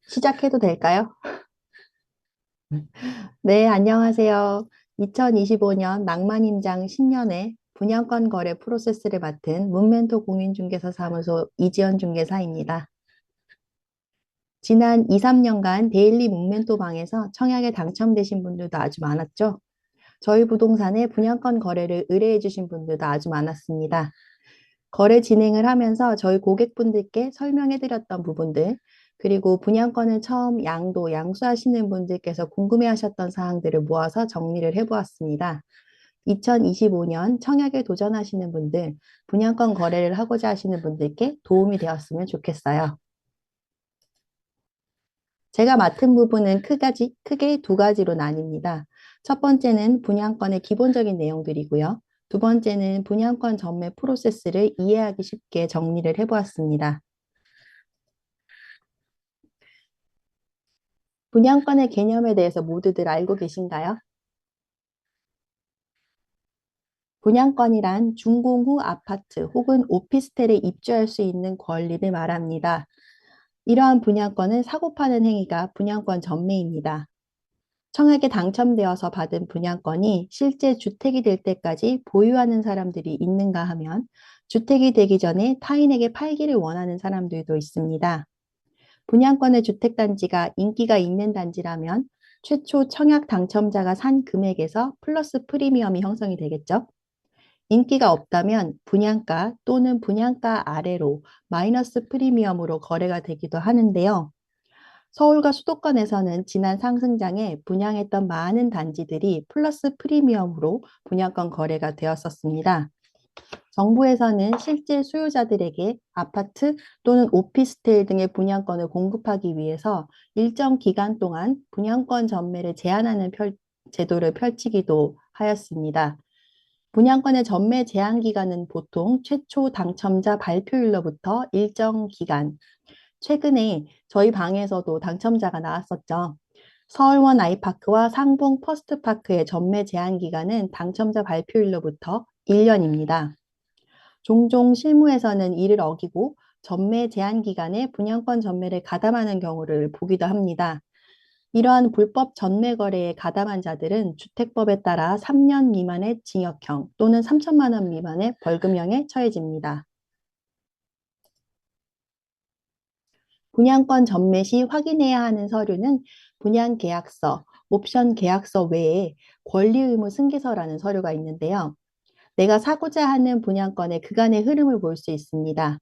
시작해도 될까요? 네, 안녕하세요. 2025년 낭만임장 신년회 분양권 거래 프로세스를 맡은 문멘토 공인중개사 사무소 이지연 중개사입니다. 지난 2, 3년간 데일리 문멘토 방에서 청약에 당첨되신 분들도 아주 많았죠. 저희 부동산의 분양권 거래를 의뢰해 주신 분들도 아주 많았습니다. 거래 진행을 하면서 저희 고객분들께 설명해 드렸던 부분들, 그리고 분양권을 처음 양수하시는 분들께서 궁금해 하셨던 사항들을 모아서 정리를 해 보았습니다. 2025년 청약에 도전하시는 분들, 분양권 거래를 하고자 하시는 분들께 도움이 되었으면 좋겠어요. 제가 맡은 부분은 크게 두 가지로 나뉩니다. 첫 번째는 분양권의 기본적인 내용들이고요. 두 번째는 분양권 전매 프로세스를 이해하기 쉽게 정리를 해보았습니다. 분양권의 개념에 대해서 모두들 알고 계신가요? 분양권이란 준공 후 아파트 혹은 오피스텔에 입주할 수 있는 권리를 말합니다. 이러한 분양권은 사고 파는 행위가 분양권 전매입니다. 청약에 당첨되어서 받은 분양권이 실제 주택이 될 때까지 보유하는 사람들이 있는가 하면 주택이 되기 전에 타인에게 팔기를 원하는 사람들도 있습니다. 분양권의 주택단지가 인기가 있는 단지라면 최초 청약 당첨자가 산 금액에서 플러스 프리미엄이 형성이 되겠죠. 인기가 없다면 분양가 또는 분양가 아래로 마이너스 프리미엄으로 거래가 되기도 하는데요. 서울과 수도권에서는 지난 상승장에 분양했던 많은 단지들이 플러스 프리미엄으로 분양권 거래가 되었었습니다. 정부에서는 실제 수요자들에게 아파트 또는 오피스텔 등의 분양권을 공급하기 위해서 일정 기간 동안 분양권 전매를 제한하는 제도를 펼치기도 하였습니다. 분양권의 전매 제한 기간은 보통 최초 당첨자 발표일로부터 일정 기간, 최근에 저희 방에서도 당첨자가 나왔었죠. 서울원 아이파크와 상봉 퍼스트파크의 전매 제한 기간은 당첨자 발표일로부터 1년입니다. 종종 실무에서는 이를 어기고 전매 제한 기간에 분양권 전매를 가담하는 경우를 보기도 합니다. 이러한 불법 전매 거래에 가담한 자들은 주택법에 따라 3년 미만의 징역형 또는 3천만 원 미만의 벌금형에 처해집니다. 분양권 전매 시 확인해야 하는 서류는 분양계약서, 옵션계약서 외에 권리의무 승계서라는 서류가 있는데요. 내가 사고자 하는 분양권의 그간의 흐름을 볼 수 있습니다.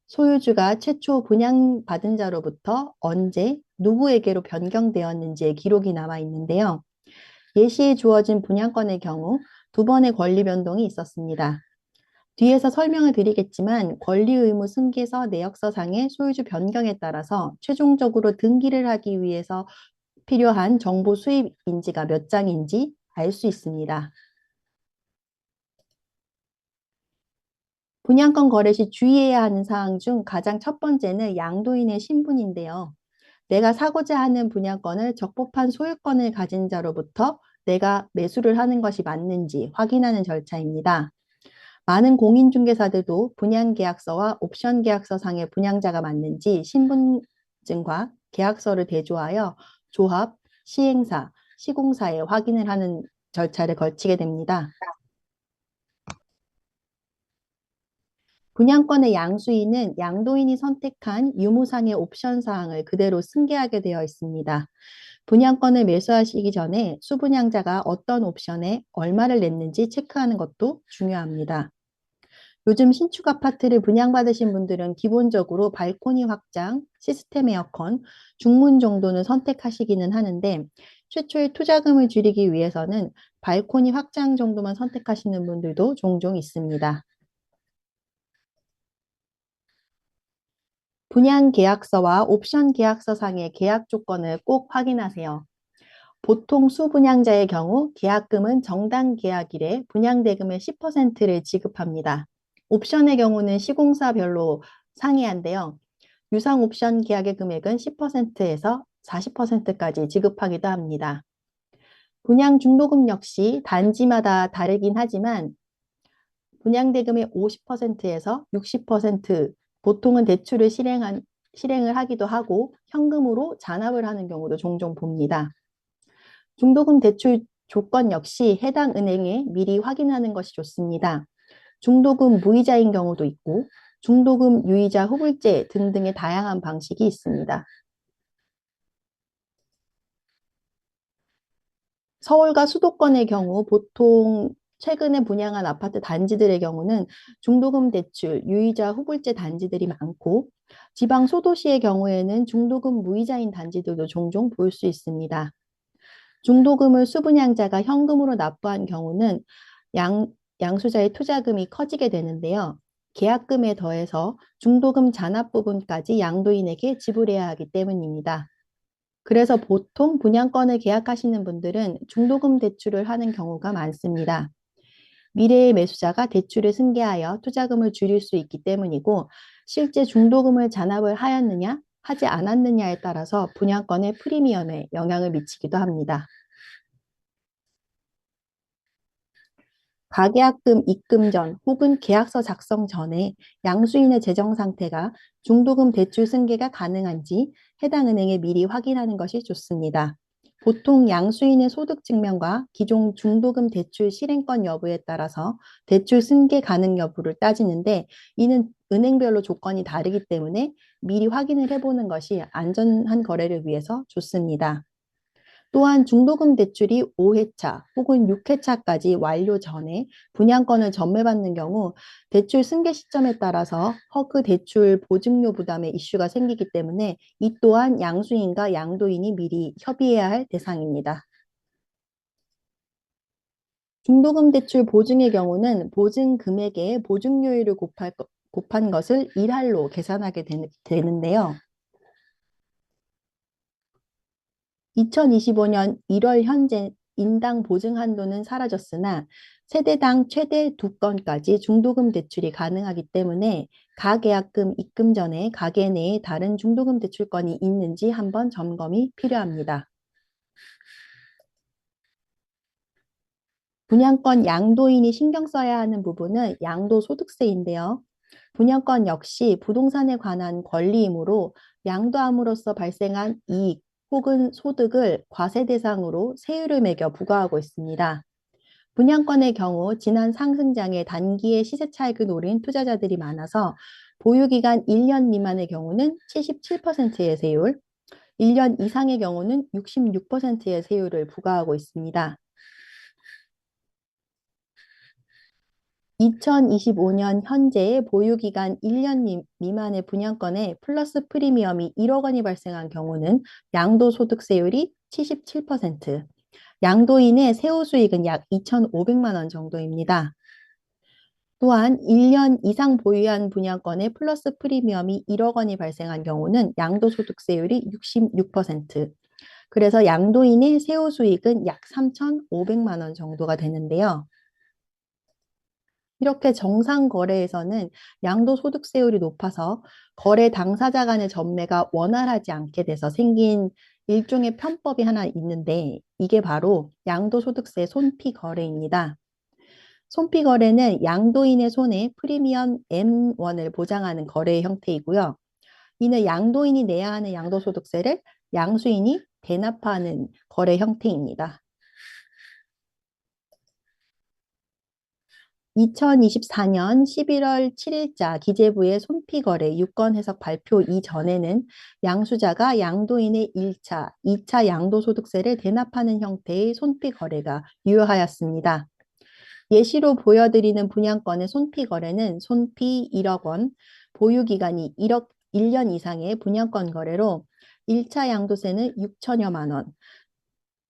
소유주가 최초 분양받은 자로부터 언제, 누구에게로 변경되었는지의 기록이 남아 있는데요. 예시에 주어진 분양권의 경우 두 번의 권리 변동이 있었습니다. 뒤에서 설명을 드리겠지만 권리의무 승계서 내역서상의 소유주 변경에 따라서 최종적으로 등기를 하기 위해서 필요한 정보 수입 인지가 몇 장인지 알 수 있습니다. 분양권 거래 시 주의해야 하는 사항 중 가장 첫 번째는 양도인의 신분인데요. 내가 사고자 하는 분양권을 적법한 소유권을 가진 자로부터 내가 매수를 하는 것이 맞는지 확인하는 절차입니다. 많은 공인중개사들도 분양계약서와 옵션계약서 상의 분양자가 맞는지 신분증과 계약서를 대조하여 조합, 시행사, 시공사에 확인을 하는 절차를 거치게 됩니다. 분양권의 양수인은 양도인이 선택한 유무상의 옵션 사항을 그대로 승계하게 되어 있습니다. 분양권을 매수하시기 전에 수분양자가 어떤 옵션에 얼마를 냈는지 체크하는 것도 중요합니다. 요즘 신축 아파트를 분양받으신 분들은 기본적으로 발코니 확장, 시스템 에어컨, 중문 정도는 선택하시기는 하는데 최초의 투자금을 줄이기 위해서는 발코니 확장 정도만 선택하시는 분들도 종종 있습니다. 분양 계약서와 옵션 계약서 상의 계약 조건을 꼭 확인하세요. 보통 수분양자의 경우 계약금은 정당 계약일에 분양대금의 10%를 지급합니다. 옵션의 경우는 시공사별로 상이한데요. 유상 옵션 계약의 금액은 10%에서 40%까지 지급하기도 합니다. 분양 중도금 역시 단지마다 다르긴 하지만 분양대금의 50%에서 60%, 보통은 대출을 실행을 하기도 하고 현금으로 잔압을 하는 경우도 종종 봅니다. 중도금 대출 조건 역시 해당 은행에 미리 확인하는 것이 좋습니다. 중도금 무이자인 경우도 있고 중도금 유이자 후불제 등등의 다양한 방식이 있습니다. 서울과 수도권의 경우 보통 최근에 분양한 아파트 단지들의 경우는 중도금 대출, 유이자 후불제 단지들이 많고 지방 소도시의 경우에는 중도금 무이자인 단지들도 종종 볼 수 있습니다. 중도금을 수분양자가 현금으로 납부한 경우는 양수자의 투자금이 커지게 되는데요. 계약금에 더해서 중도금 잔압 부분까지 양도인에게 지불해야 하기 때문입니다. 그래서 보통 분양권을 계약하시는 분들은 중도금 대출을 하는 경우가 많습니다. 미래의 매수자가 대출을 승계하여 투자금을 줄일 수 있기 때문이고 실제 중도금을 잔압을 하였느냐 하지 않았느냐에 따라서 분양권의 프리미엄에 영향을 미치기도 합니다. 가계약금 입금 전 혹은 계약서 작성 전에 양수인의 재정 상태가 중도금 대출 승계가 가능한지 해당 은행에 미리 확인하는 것이 좋습니다. 보통 양수인의 소득 증명과 기존 중도금 대출 실행권 여부에 따라서 대출 승계 가능 여부를 따지는데 이는 은행별로 조건이 다르기 때문에 미리 확인을 해보는 것이 안전한 거래를 위해서 좋습니다. 또한 중도금 대출이 5회차 혹은 6회차까지 완료 전에 분양권을 전매받는 경우 대출 승계 시점에 따라서 허그 대출 보증료 부담의 이슈가 생기기 때문에 이 또한 양수인과 양도인이 미리 협의해야 할 대상입니다. 중도금 대출 보증의 경우는 보증 금액에 보증료율을 곱한 것을 1할로 계산하게 되는데요. 2025년 1월 현재 인당 보증 한도는 사라졌으나 세대당 최대 2건까지 중도금 대출이 가능하기 때문에 가계약금 입금 전에 가계 내에 다른 중도금 대출권이 있는지 한번 점검이 필요합니다. 분양권 양도인이 신경 써야 하는 부분은 양도소득세인데요. 분양권 역시 부동산에 관한 권리이므로 양도함으로써 발생한 이익 혹은 소득을 과세 대상으로 세율을 매겨 부과하고 있습니다. 분양권의 경우 지난 상승장에 단기의 시세 차익을 노린 투자자들이 많아서 보유기간 1년 미만의 경우는 77%의 세율, 1년 이상의 경우는 66%의 세율을 부과하고 있습니다. 2025년 현재의 보유기간 1년 미만의 분양권에 플러스 프리미엄이 1억 원이 발생한 경우는 양도소득세율이 77%, 양도인의 세후수익은 약 2,500만 원 정도입니다. 또한 1년 이상 보유한 분양권에 플러스 프리미엄이 1억 원이 발생한 경우는 양도소득세율이 66%, 그래서 양도인의 세후수익은 약 3,500만 원 정도가 되는데요. 이렇게 정상 거래에서는 양도소득세율이 높아서 거래 당사자 간의 전매가 원활하지 않게 돼서 생긴 일종의 편법이 하나 있는데 이게 바로 양도소득세 손피 거래입니다. 손피 거래는 양도인의 손에 프리미엄 M1을 보장하는 거래의 형태이고요. 이는 양도인이 내야 하는 양도소득세를 양수인이 대납하는 거래 형태입니다. 2024년 11월 7일자 기재부의 손피거래 유권 해석 발표 이전에는 양수자가 양도인의 1차, 2차 양도소득세를 대납하는 형태의 손피거래가 유효하였습니다. 예시로 보여드리는 분양권의 손피거래는 손피 1억 원, 보유기간이 1년 이상의 분양권 거래로 1차 양도세는 6천여만 원,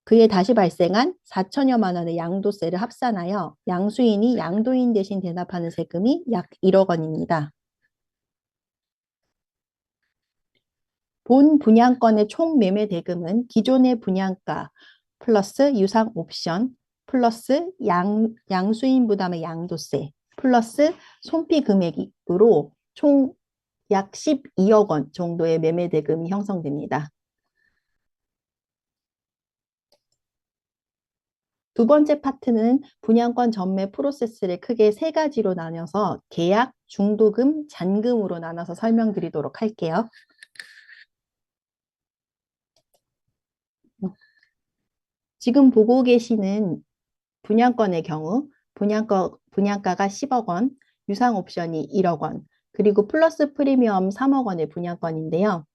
그에 다시 발생한 4천여만 원의 양도세를 합산하여 양수인이 양도인 대신 대납하는 세금이 약 1억 원입니다. 본 분양권의 총 매매 대금은 기존의 분양가 플러스 유상 옵션 플러스 양수인 부담의 양도세 플러스 손피 금액으로 총 약 12억 원 정도의 매매 대금이 형성됩니다. 두 번째 파트는 분양권 전매 프로세스를 크게 세 가지로 나눠서 계약, 중도금, 잔금으로 나눠서 설명드리도록 할게요. 지금 보고 계시는 분양권의 경우 분양가가 10억 원, 유상 옵션이 1억 원, 그리고 플러스 프리미엄 3억 원의 분양권인데요.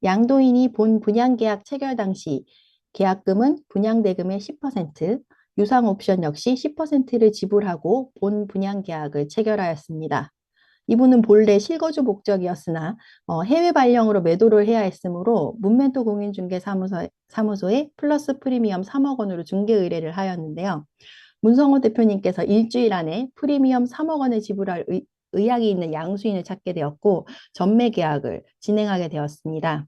양도인이 본 분양계약 체결 당시 계약금은 분양대금의 10%, 유상 옵션 역시 10%를 지불하고 본 분양계약을 체결하였습니다. 이분은 본래 실거주 목적이었으나 해외 발령으로 매도를 해야 했으므로 문멘토 공인중개사무소에 플러스 프리미엄 3억 원으로 중개 의뢰를 하였는데요. 문성호 대표님께서 일주일 안에 프리미엄 3억 원을 지불할 의향이 있는 양수인을 찾게 되었고 전매 계약을 진행하게 되었습니다.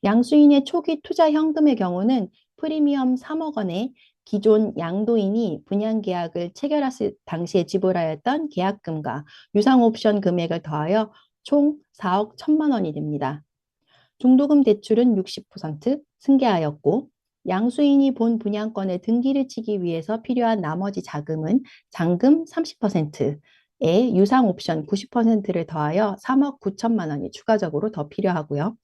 양수인의 초기 투자 현금의 경우는 프리미엄 3억 원에 기존 양도인이 분양계약을 체결했을 당시에 지불하였던 계약금과 유상옵션 금액을 더하여 총 4억 1천만 원이 됩니다. 중도금 대출은 60% 승계하였고 양수인이 본 분양권에 등기를 치기 위해서 필요한 나머지 자금은 잔금 30%에 유상옵션 90%를 더하여 3억 9천만 원이 추가적으로 더 필요하고요.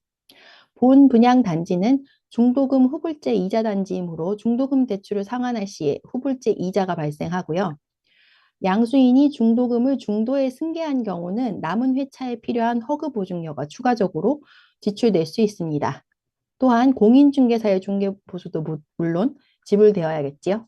본 분양 단지는 중도금 후불제 이자 단지이므로 중도금 대출을 상환할 시에 후불제 이자가 발생하고요. 양수인이 중도금을 중도에 승계한 경우는 남은 회차에 필요한 허그 보증료가 추가적으로 지출될 수 있습니다. 또한 공인중개사의 중개보수도 물론 지불되어야겠지요.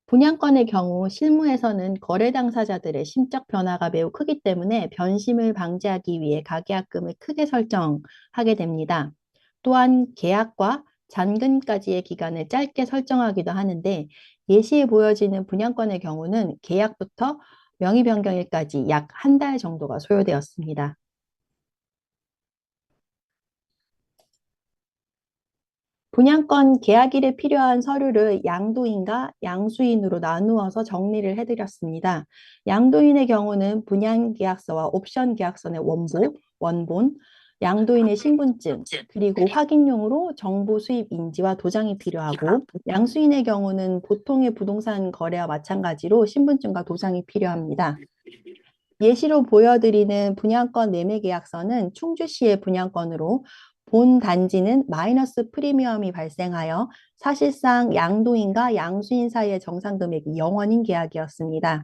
분양권의 경우 실무에서는 거래 당사자들의 심적 변화가 매우 크기 때문에 변심을 방지하기 위해 가계약금을 크게 설정하게 됩니다. 또한 계약과 잔금까지의 기간을 짧게 설정하기도 하는데 예시에 보여지는 분양권의 경우는 계약부터 명의 변경일까지 약 한 달 정도가 소요되었습니다. 분양권 계약일에 필요한 서류를 양도인과 양수인으로 나누어서 정리를 해드렸습니다. 양도인의 경우는 분양계약서와 옵션계약서의 원본, 양도인의 신분증, 그리고 확인용으로 정보 수입 인지와 도장이 필요하고 양수인의 경우는 보통의 부동산 거래와 마찬가지로 신분증과 도장이 필요합니다. 예시로 보여드리는 분양권 매매 계약서는 충주시의 분양권으로 본 단지는 마이너스 프리미엄이 발생하여 사실상 양도인과 양수인 사이의 정상 금액이 0원인 계약이었습니다.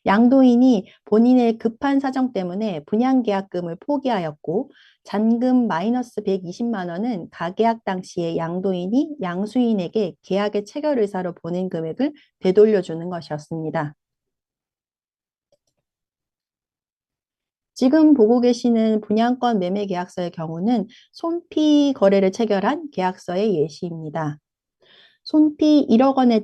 양도인이 본인의 급한 사정 때문에 분양계약금을 포기하였고 잔금 마이너스 120만 원은 가계약 당시에 양도인이 양수인에게 계약의 체결 의사로 보낸 금액을 되돌려주는 것이었습니다. 지금 보고 계시는 분양권 매매 계약서의 경우는 손피 거래를 체결한 계약서의 예시입니다. 손피 1억 원에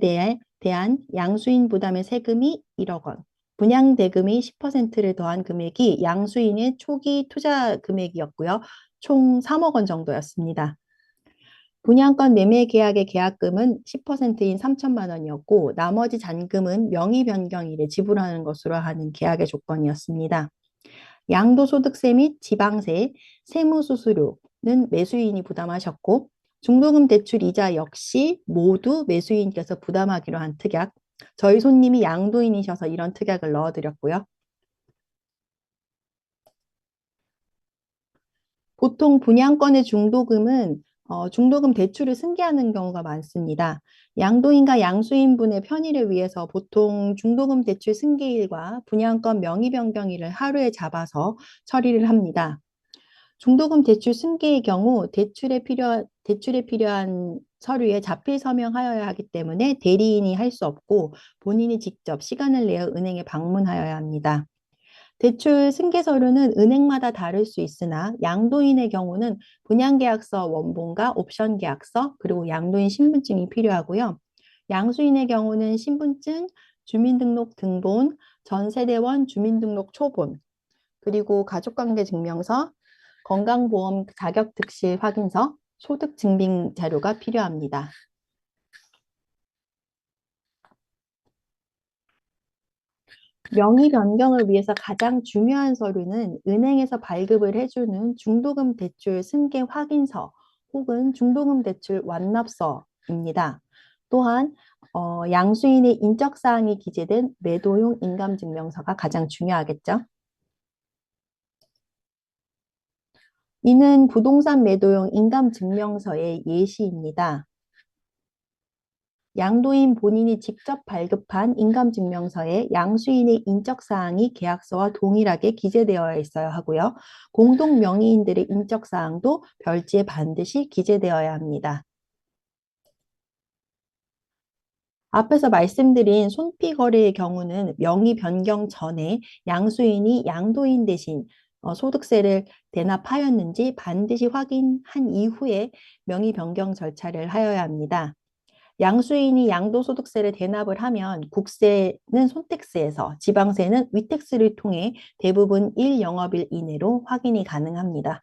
대한 양수인 부담의 세금이 1억 원, 분양 대금이 10%를 더한 금액이 양수인의 초기 투자 금액이었고요. 총 3억 원 정도였습니다. 분양권 매매 계약의 계약금은 10%인 3천만 원이었고 나머지 잔금은 명의 변경일에 지불하는 것으로 하는 계약의 조건이었습니다. 양도소득세 및 지방세, 세무수수료는 매수인이 부담하셨고 중도금 대출 이자 역시 모두 매수인께서 부담하기로 한 특약. 저희 손님이 양도인이셔서 이런 특약을 넣어드렸고요. 보통 분양권의 중도금은 중도금 대출을 승계하는 경우가 많습니다. 양도인과 양수인분의 편의를 위해서 보통 중도금 대출 승계일과 분양권 명의 변경일을 하루에 잡아서 처리를 합니다. 중도금 대출 승계의 경우 대출에 필요한 서류에 자필 서명하여야 하기 때문에 대리인이 할 수 없고 본인이 직접 시간을 내어 은행에 방문하여야 합니다. 대출 승계 서류는 은행마다 다를 수 있으나 양도인의 경우는 분양계약서 원본과 옵션 계약서 그리고 양도인 신분증이 필요하고요. 양수인의 경우는 신분증, 주민등록 등본, 전세대원 주민등록 초본, 그리고 가족관계 증명서, 건강보험 자격 득실 확인서, 소득 증빙 자료가 필요합니다. 명의 변경을 위해서 가장 중요한 서류는 은행에서 발급을 해주는 중도금 대출 승계 확인서 혹은 중도금 대출 완납서입니다. 또한 양수인의 인적사항이 기재된 매도용 인감증명서가 가장 중요하겠죠. 이는 부동산 매도용 인감증명서의 예시입니다. 양도인 본인이 직접 발급한 인감증명서에 양수인의 인적사항이 계약서와 동일하게 기재되어야 있어야 하고요. 공동 명의인들의 인적사항도 별지에 반드시 기재되어야 합니다. 앞에서 말씀드린 손피 거래의 경우는 명의 변경 전에 양수인이 양도인 대신 소득세를 대납하였는지 반드시 확인한 이후에 명의 변경 절차를 하여야 합니다. 양수인이 양도소득세를 대납을 하면 국세는 손택스에서 지방세는 위택스를 통해 대부분 1영업일 이내로 확인이 가능합니다.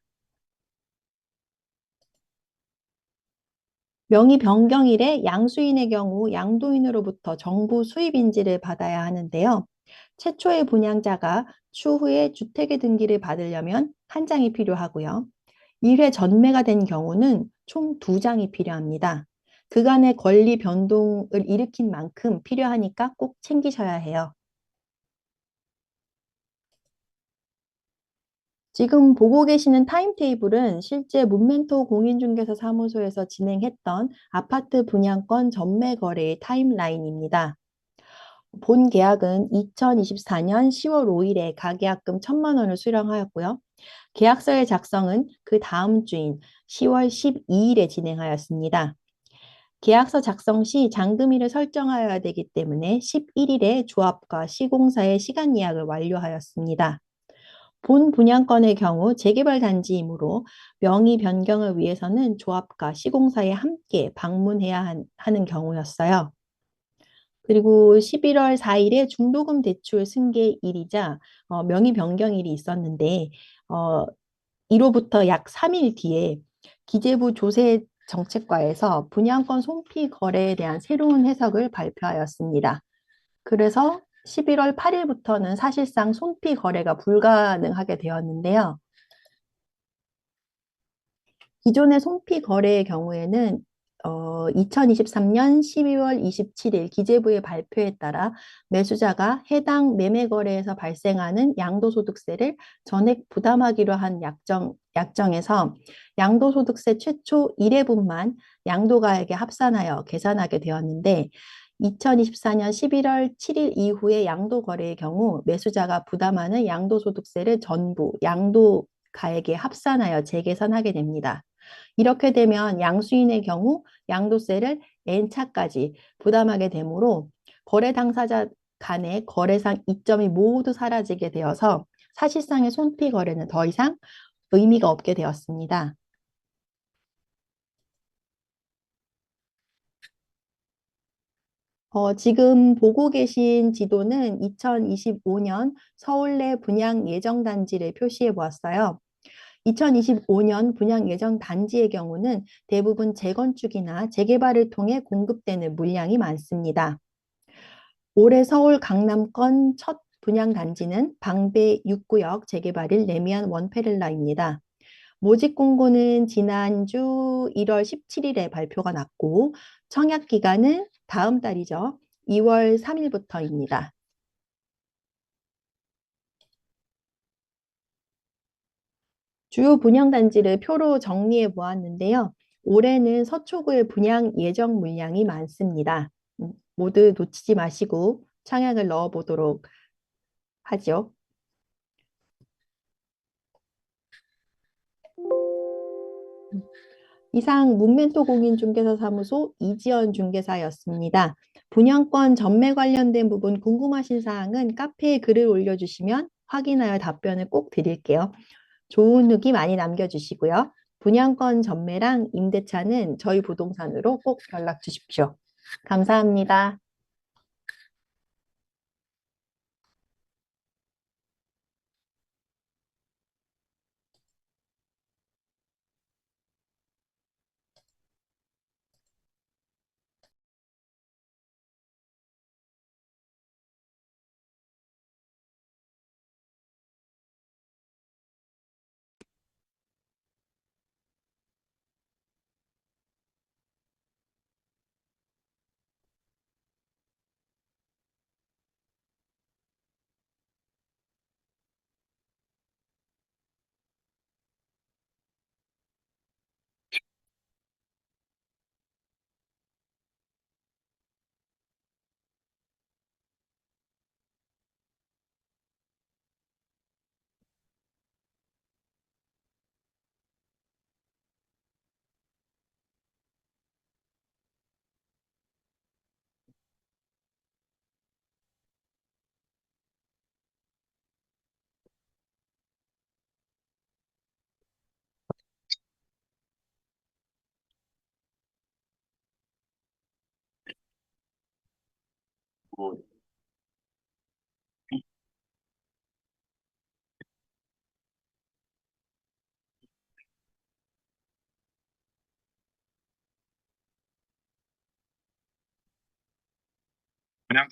명의 변경일에 양수인의 경우 양도인으로부터 정부 수입인지를 받아야 하는데요. 최초의 분양자가 추후에 주택의 등기를 받으려면 한 장이 필요하고요. 1회 전매가 된 경우는 총 2장이 필요합니다. 그간의 권리 변동을 일으킨 만큼 필요하니까 꼭 챙기셔야 해요. 지금 보고 계시는 타임테이블은 실제 문멘토 공인중개사 사무소에서 진행했던 아파트 분양권 전매 거래의 타임라인입니다. 본 계약은 2024년 10월 5일에 가계약금 1,000만 원을 수령하였고요. 계약서의 작성은 그 다음 주인 10월 12일에 진행하였습니다. 계약서 작성 시 잔금일을 설정하여야 되기 때문에 11일에 조합과 시공사의 시간 예약을 완료하였습니다. 본 분양권의 경우 재개발 단지이므로 명의 변경을 위해서는 조합과 시공사에 함께 방문해야 하는 경우였어요. 그리고 11월 4일에 중도금 대출 승계일이자 명의 변경일이 있었는데 이로부터 약 3일 뒤에 기재부 조세정책과에서 분양권 손피 거래에 대한 새로운 해석을 발표하였습니다. 그래서 11월 8일부터는 사실상 손피 거래가 불가능하게 되었는데요. 기존의 손피 거래의 경우에는 2023년 12월 27일 기재부의 발표에 따라 매수자가 해당 매매 거래에서 발생하는 양도소득세를 전액 부담하기로 한 약정에서 양도소득세 최초 1회분만 양도가액에 합산하여 계산하게 되었는데 2024년 11월 7일 이후의 양도거래의 경우 매수자가 부담하는 양도소득세를 전부 양도가액에 합산하여 재계산하게 됩니다. 이렇게 되면 양수인의 경우 양도세를 N차까지 부담하게 되므로 거래 당사자 간의 거래상 이점이 모두 사라지게 되어서 사실상의 손피 거래는 더 이상 의미가 없게 되었습니다. 지금 보고 계신 지도는 2025년 서울내 분양 예정 단지를 표시해 보았어요. 2025년 분양 예정 단지의 경우는 대부분 재건축이나 재개발을 통해 공급되는 물량이 많습니다. 올해 서울 강남권 첫 분양 단지는 방배 6구역 재개발일 레미안 원페를라입니다. 모집 공고는 지난주 1월 17일에 발표가 났고 청약 기간은 다음 달이죠. 2월 3일부터입니다. 주요 분양 단지를 표로 정리해 보았는데요. 올해는 서초구의 분양 예정 물량이 많습니다. 모두 놓치지 마시고 청약을 넣어 보도록 하죠. 이상 문멘토 공인중개사 사무소 이지연 중개사였습니다. 분양권 전매 관련된 부분 궁금하신 사항은 카페에 글을 올려주시면 확인하여 답변을 꼭 드릴게요. 좋은 후기 많이 남겨주시고요. 분양권 전매랑 임대차는 저희 부동산으로 꼭 연락 주십시오. 감사합니다. 그냥